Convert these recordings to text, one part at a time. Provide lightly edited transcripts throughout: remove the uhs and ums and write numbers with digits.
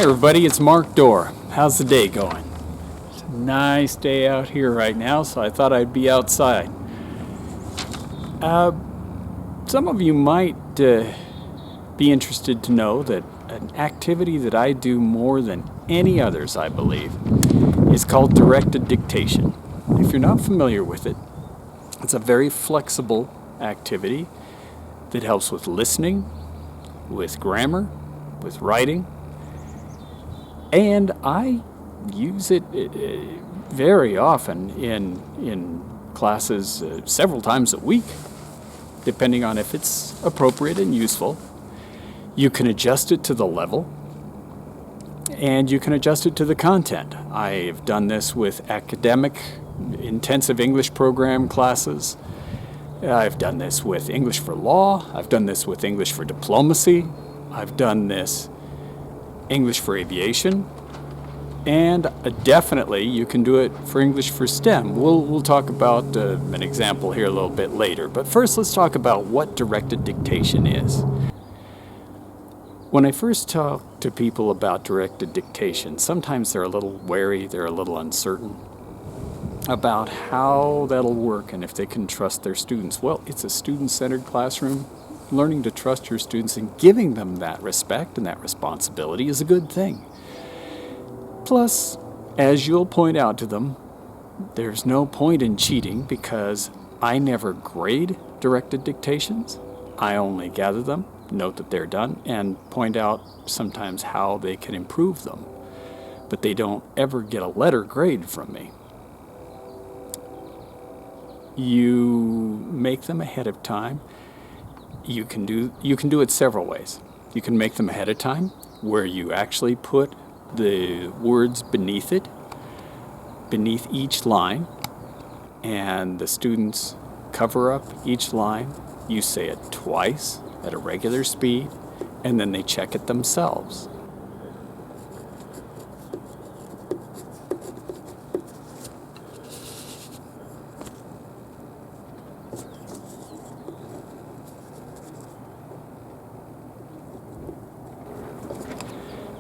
Hi everybody, it's Mark Dorr. How's the day going? It's a nice day out here right now, so I thought I'd be outside. Some of you might be interested to know that an activity that I do more than any others, I believe, is called directed dictation. If you're not familiar with it, it's a very flexible activity that helps with listening, with grammar, with writing, and I use it very often in classes several times a week, depending on if it's appropriate and useful. You can adjust it to the level, and you can adjust it to the content. I've done this with academic intensive English program classes. I've done this with English for law. I've done this with English for diplomacy. I've done this English for aviation, and definitely you can do it for English for STEM. We'll talk about an example here a little bit later, but first let's talk about what directed dictation is. When I first talk to people about directed dictation, sometimes they're a little wary, they're a little uncertain about how that'll work and if they can trust their students. Well, it's a student-centered classroom. Learning to trust your students and giving them that respect and that responsibility is a good thing. Plus, as you'll point out to them, there's no point in cheating because I never grade directed dictations. I only gather them, note that they're done, and point out sometimes how they can improve them. But they don't ever get a letter grade from me. You make them ahead of time. You can do it several ways. You can make them ahead of time, where you actually put the words beneath each line, and the students cover up each line. You say it twice at a regular speed, and then they check it themselves.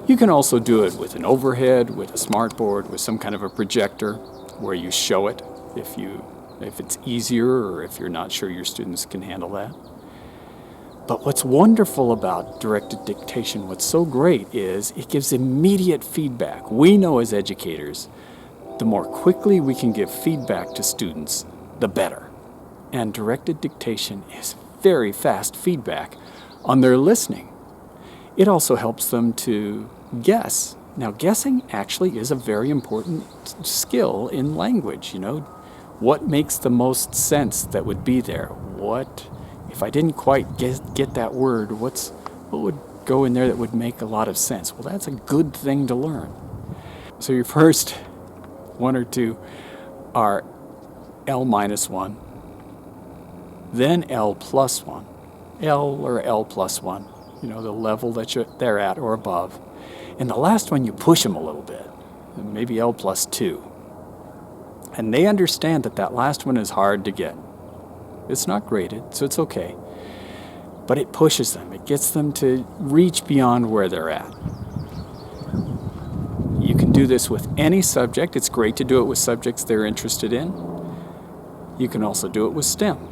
You can also do it with an overhead, with a smartboard, with some kind of a projector where you show it if it's easier or if you're not sure your students can handle that. But what's wonderful about directed dictation, what's so great, is it gives immediate feedback. We know as educators, the more quickly we can give feedback to students, the better. And directed dictation is very fast feedback on their listening. It also helps them to guess. Now, guessing actually is a very important skill in language. What makes the most sense that would be there? What, if I didn't quite get that word, what would go in there that would make a lot of sense? Well, that's a good thing to learn. So your first one or two are L-1, then L+1, L or L+1. The level that they're at or above. And the last one, you push them a little bit, maybe L+2. And they understand that last one is hard to get. It's not graded, so it's okay. But it pushes them. It gets them to reach beyond where they're at. You can do this with any subject. It's great to do it with subjects they're interested in. You can also do it with STEM.